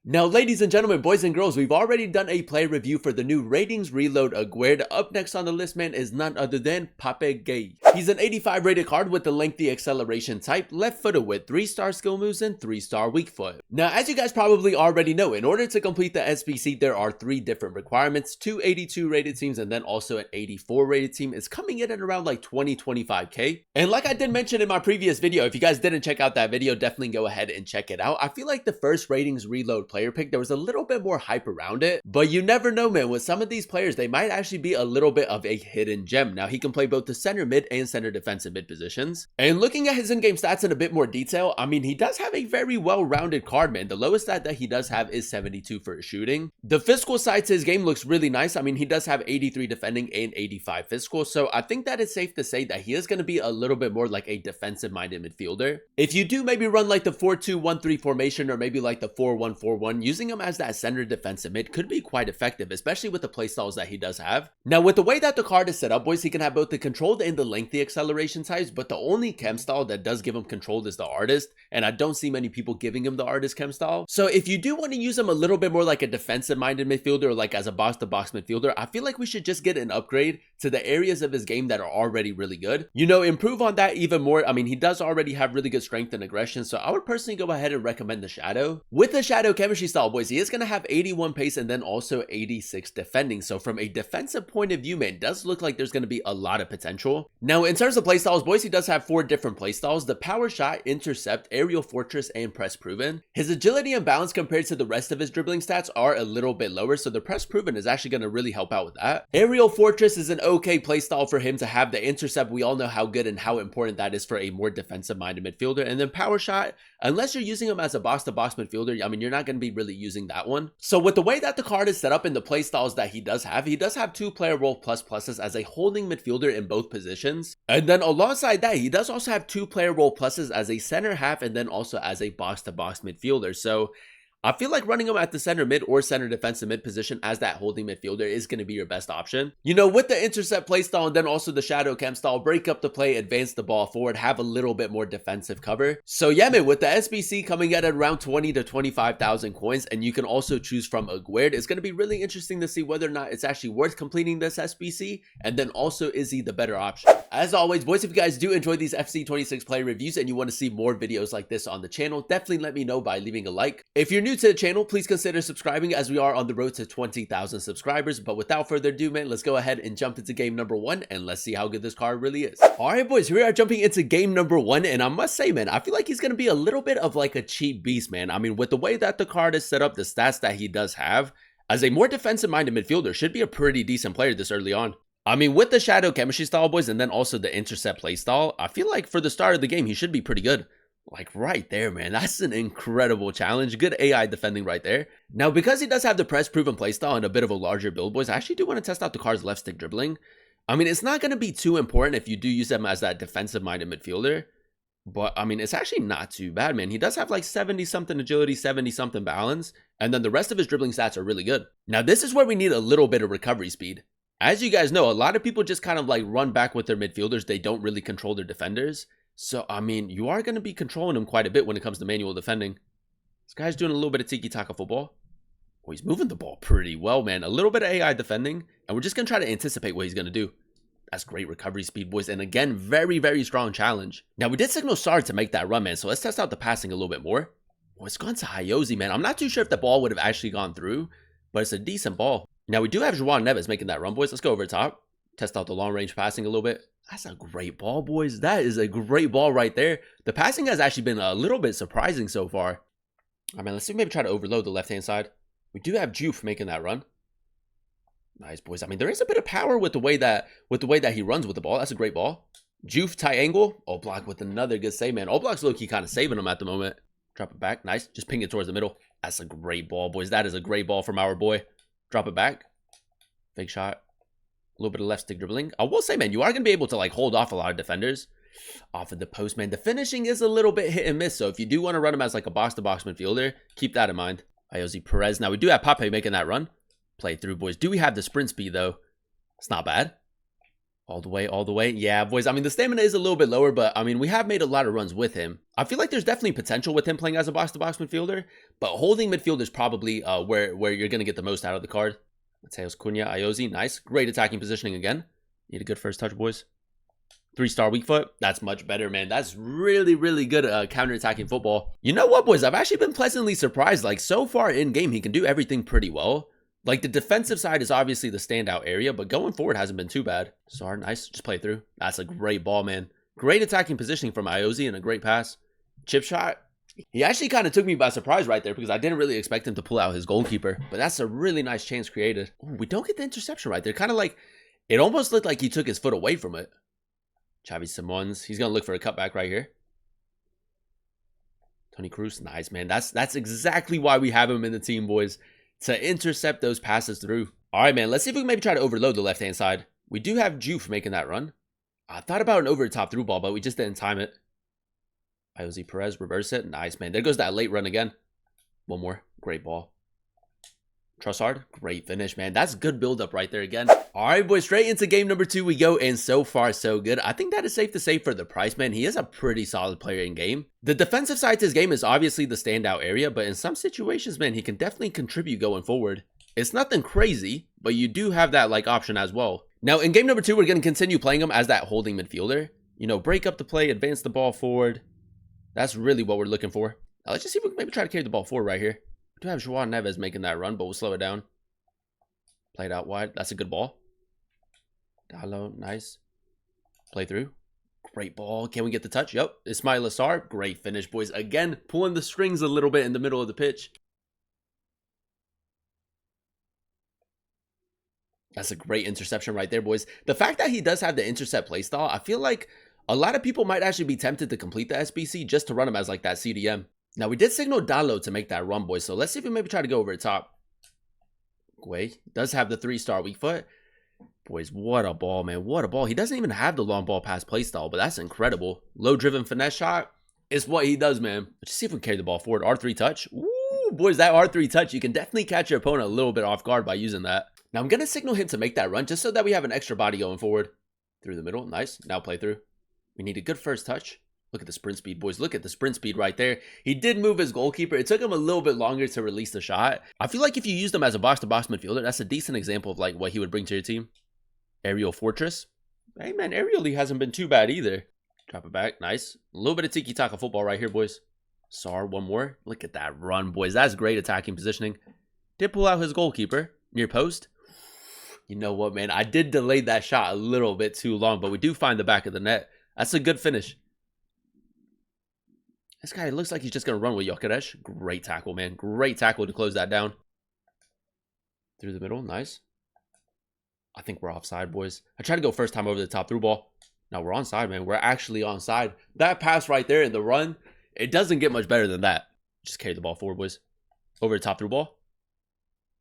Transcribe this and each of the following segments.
Now, ladies and gentlemen, boys and girls, we've already done a play review for the new Ratings Reload Gueye. Up next on the list, man, is none other than Gueye. He's an 85 rated card with the lengthy acceleration type, left-footed with 3-star skill moves and 3-star weak foot. Now, as you guys probably already know, in order to complete the SBC, there are 3 different requirements. 2 82 rated teams and then also an 84 rated team is coming in at around like 20-25k. And like I did mention in my previous video, if you guys didn't check out that video, definitely go ahead and check it out. I feel like the first Ratings Reload player pick, there was a little bit more hype around it, but you never know, man. With some of these players, they might actually be a little bit of a hidden gem. Now, he can play both the center mid and center defensive mid positions. And looking at his in-game stats in a bit more detail, I mean, he does have a very well-rounded card, man. The lowest stat that he does have is 72 for his shooting. The physical side to his game looks really nice. I mean, he does have 83 defending and 85 physical, so I think that it's safe to say that he is going to be a little bit more like a defensive-minded midfielder. If you do maybe run like the 4-2-1-3 formation or maybe like the 4-1-4-1, using him as that center defensive mid could be quite effective, especially with the playstyles that he does have. Now, with the way that the card is set up, boys, he can have both the controlled and the lengthy acceleration types, but the only chem style that does give him controlled is the artist, and I don't see many people giving him the artist chem style. So if you do want to use him a little bit more like a defensive-minded midfielder or like as a box-to-box midfielder, I feel like we should just get an upgrade to the areas of his game that are already really good. You know, improve on that even more. I mean, he does already have really good strength and aggression, so I would personally go ahead and recommend the Shadow. With the Shadow chemistry style, boys, he is going to have 81 pace and then also 86 defending. So from a defensive point of view, man, it does look like there's going to be a lot of potential. Now, in terms of playstyles, boys, he does have 4 different playstyles: the power shot, intercept, aerial fortress, and press proven. His agility and balance compared to the rest of his dribbling stats are a little bit lower, so the press proven is actually going to really help out with that. Aerial fortress is an okay playstyle for him to have. The intercept, we all know how good and how important that is for a more defensive minded midfielder. And then power shot, unless you're using him as a box-to-box midfielder, I mean, you're not going to be really using that one. So with the way that the card is set up in the playstyles that he does have 2 player role pluses as a holding midfielder in both positions. And then alongside that, he does also have 2 player role pluses as a center half and then also as a box-to-box midfielder. So I feel like running him at the center mid or center defensive mid position as that holding midfielder is going to be your best option. You know, with the intercept play style and then also the shadow chem style, break up the play, advance the ball forward, have a little bit more defensive cover. So yeah, man, with the SBC coming at around 20 to 25,000 coins, and you can also choose from a Gueye, it's going to be really interesting to see whether or not it's actually worth completing this SBC, and then also is he the better option. As always, boys, if you guys do enjoy these FC26 play reviews and you want to see more videos like this on the channel, definitely let me know by leaving a like. If you're new to the channel, please consider subscribing as we are on the road to 20,000 subscribers. But without further ado, man, let's go ahead and jump into game number 1 and let's see how good this card really is. All right, boys, here we are jumping into game number 1, and I must say, man, I feel like he's going to be a little bit of like a cheap beast, man. I mean, with the way that the card is set up, the stats that he does have, as a more defensive-minded midfielder, should be a pretty decent player this early on. I mean, with the shadow chemistry style, boys, and then also the intercept play style, I feel like for the start of the game, he should be pretty good. Like right there, man, that's an incredible challenge. Good AI defending right there. Now, because he does have the press proven playstyle and a bit of a larger build, boys, I actually do want to test out the card's left stick dribbling. I mean, it's not going to be too important if you do use him as that defensive minded midfielder, but I mean, it's actually not too bad, man. He does have like 70 something agility, 70 something balance, and then the rest of his dribbling stats are really good. Now, this is where we need a little bit of recovery speed. As you guys know, a lot of people just kind of like run back with their midfielders. They don't really control their defenders. So, I mean, you are going to be controlling him quite a bit when it comes to manual defending. This guy's doing a little bit of tiki-taka football. Oh, he's moving the ball pretty well, man. A little bit of AI defending, and we're just going to try to anticipate what he's going to do. That's great recovery speed, boys. And again, very, very strong challenge. Now, we did signal Sard to make that run, man. So let's test out the passing a little bit more. Oh, it's gone to Hayozi, man. I'm not too sure if the ball would have actually gone through, but it's a decent ball. Now, we do have João Neves making that run, boys. Let's go over the top. Test out the long-range passing a little bit. That's a great ball, boys. That is a great ball right there. The passing has actually been a little bit surprising so far. I mean, let's see, maybe try to overload the left-hand side. We do have Juve making that run. Nice, boys. I mean, there is a bit of power with the way that he runs with the ball. That's a great ball. Juve tight angle. Oblak with another good save, man. Oblak's low-key kind of saving him at the moment. Drop it back. Nice. Just ping it towards the middle. That's a great ball, boys. That is a great ball from our boy. Drop it back. Fake shot. A little bit of left stick dribbling. I will say, man, you are going to be able to like hold off a lot of defenders off of the post, man. The finishing is a little bit hit and miss. So if you do want to run him as like a box-to-box midfielder, keep that in mind. Ayoze Perez. Now we do have Pape making that run. Play through, boys. Do we have the sprint speed though? It's not bad. All the way, all the way. Yeah, boys. I mean, the stamina is a little bit lower, but I mean, we have made a lot of runs with him. I feel like there's definitely potential with him playing as a box-to-box midfielder, but holding midfield is probably where you're going to get the most out of the card. Mateus Cunha, Iozi, nice. Great attacking positioning again. Need a good first touch, boys. 3-star weak foot. That's much better, man. That's really, really good counter-attacking football. You know what, boys? I've actually been pleasantly surprised. Like, so far in-game, he can do everything pretty well. Like, the defensive side is obviously the standout area, but going forward hasn't been too bad. Sar, nice. Just play through. That's a great ball, man. Great attacking positioning from Iozi and a great pass. Chip shot. He actually kind of took me by surprise right there because I didn't really expect him to pull out his goalkeeper, but that's a really nice chance created. Ooh, we don't get the interception right there. Kind of like, it almost looked like he took his foot away from it. Xavi Simons. He's going to look for a cutback right here. Toni Kroos. Nice, man. That's exactly why we have him in the team, boys. To intercept those passes through. All right, man. Let's see if we can maybe try to overload the left-hand side. We do have Juve making that run. I thought about an over-the-top through ball, but we just didn't time it. Iozi Perez, reverse it. Nice, man. There goes that late run again. One more. Great ball. Trossard, great finish, man. That's good build-up right there again. All right, boys, straight into game number 2 we go, and so far, so good. I think that is safe to say for the price, man. He is a pretty solid player in game. The defensive side to his game is obviously the standout area, but in some situations, man, he can definitely contribute going forward. It's nothing crazy, but you do have that, like, option as well. Now, in game number 2, we're going to continue playing him as that holding midfielder. You know, break up the play, advance the ball forward. That's really what we're looking for. Now, let's just see if we can maybe try to carry the ball forward right here. We do have Joao Neves making that run, but we'll slow it down. Play it out wide. That's a good ball. Dallo, nice. Play through. Great ball. Can we get the touch? Yep. Ismail Assar. Great finish, boys. Again, pulling the strings a little bit in the middle of the pitch. That's a great interception right there, boys. The fact that he does have the intercept playstyle, I feel like a lot of people might actually be tempted to complete the SBC just to run him as like that CDM. Now, we did signal Dallo to make that run, boys. So let's see if we maybe try to go over the top. Gueye does have the 3-star weak foot. Boys, what a ball, man. What a ball. He doesn't even have the long ball pass play style, but that's incredible. Low-driven finesse shot is what he does, man. Let's see if we can carry the ball forward. R3 touch. Ooh, boys, that R3 touch, you can definitely catch your opponent a little bit off guard by using that. Now, I'm going to signal him to make that run just so that we have an extra body going forward. Through the middle. Nice. Now play through. We need a good first touch. Look at the sprint speed, boys. Look at the sprint speed right there. He did move his goalkeeper. It took him a little bit longer to release the shot. I feel like if you use him as a box-to-box midfielder, that's a decent example of like what he would bring to your team. Aerial fortress. Hey, man, aerially hasn't been too bad either. Drop it back. Nice. A little bit of tiki-taka football right here, boys. Sar, one more. Look at that run, boys. That's great attacking positioning. Did pull out his goalkeeper. Near post. You know what, man? I did delay that shot a little bit too long, but we do find the back of the net. That's a good finish. This guy looks like he's just going to run with Gyökeres. Great tackle, man. Great tackle to close that down. Through the middle. Nice. I think we're offside, boys. I tried to go first time over the top through ball. Now we're onside, man. We're actually onside. That pass right there in the run, it doesn't get much better than that. Just carry the ball forward, boys. Over the top through ball.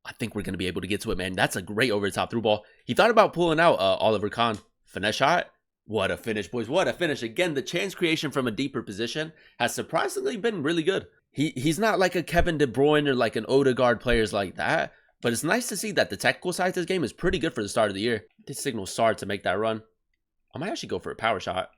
I think we're going to be able to get to it, man. That's a great over the top through ball. He thought about pulling out Oliver Kahn. Finesse shot. What a finish, boys. What a finish. Again, the chance creation from a deeper position has surprisingly been really good. He's not like a Kevin De Bruyne or like an Odegaard players like that, but it's nice to see that the technical side of this game is pretty good for the start of the year. This signals Sar to make that run. I might actually go for a power shot.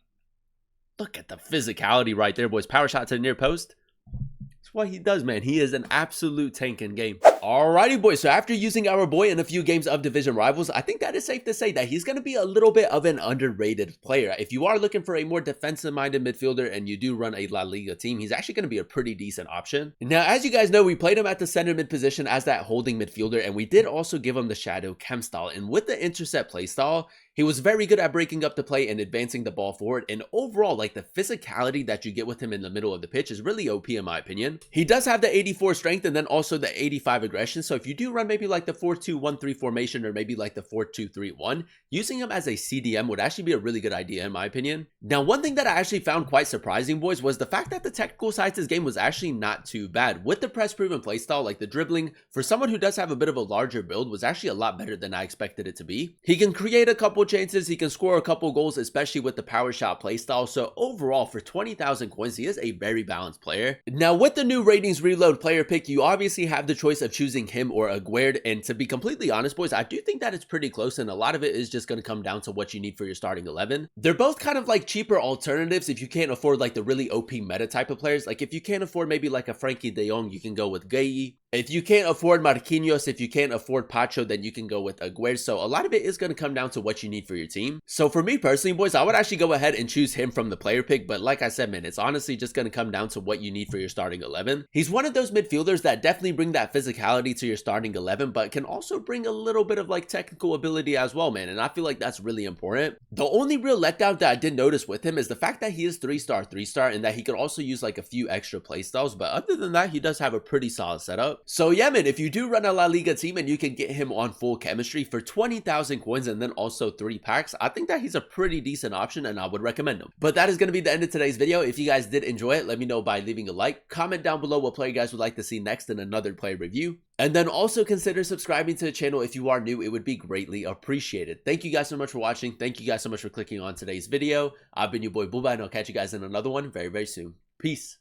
Look at the physicality right there, boys. Power shot to the near post. That's what he does, man. He is an absolute tank in game. Alrighty, boys. So after using our boy in a few games of division rivals, I think that is safe to say that he's going to be a little bit of an underrated player. If you are looking for a more defensive-minded midfielder and you do run a La Liga team, he's actually going to be a pretty decent option. Now, as you guys know, we played him at the center mid position as that holding midfielder, and we did also give him the shadow chem style. And with the intercept play style, he was very good at breaking up the play and advancing the ball forward. And overall, like the physicality that you get with him in the middle of the pitch is really OP in my opinion. He does have the 84 strength and then also the 85 aggression. So if you do run maybe like the 4-2-1-3 formation or maybe like the 4-2-3-1, using him as a CDM would actually be a really good idea in my opinion. Now, one thing that I actually found quite surprising, boys, was the fact that the technical side to this game was actually not too bad. With the press proven playstyle, like the dribbling, for someone who does have a bit of a larger build, was actually a lot better than I expected it to be. He can create a couple chances, he can score a couple goals, especially with the power shot playstyle. So overall, for 20,000 coins, he is a very balanced player. Now, with the new Ratings Reload player pick, you obviously have the choice of choosing choosing him or Gueye, and to be completely honest, boys, I do think that it's pretty close, and a lot of it is just going to come down to what you need for your starting 11. They're both kind of like cheaper alternatives if you can't afford like the really OP meta type of players. Like if you can't afford maybe like a Frankie de Jong, you can go with Gueye. If you can't afford Marquinhos, if you can't afford Pacho, then you can go with Gueye. So a lot of it is going to come down to what you need for your team. So for me personally, boys, I would actually go ahead and choose him from the player pick. But like I said, man, it's honestly just going to come down to what you need for your starting 11. He's one of those midfielders that definitely bring that physicality to your starting 11, but can also bring a little bit of like technical ability as well, man. And I feel like that's really important. The only real letdown that I did notice with him is the fact that he is 3-star, 3-star, and that he could also use like a few extra playstyles. But other than that, he does have a pretty solid setup. So yeah, man, if you do run a La Liga team and you can get him on full chemistry for 20,000 coins and then also 3 packs, I think that he's a pretty decent option and I would recommend him. But that is going to be the end of today's video. If you guys did enjoy it, let me know by leaving a like. Comment down below what player you guys would like to see next in another player review. And then also consider subscribing to the channel if you are new. It would be greatly appreciated. Thank you guys so much for watching. Thank you guys so much for clicking on today's video. I've been your boy Booba, and I'll catch you guys in another one very, very soon. Peace.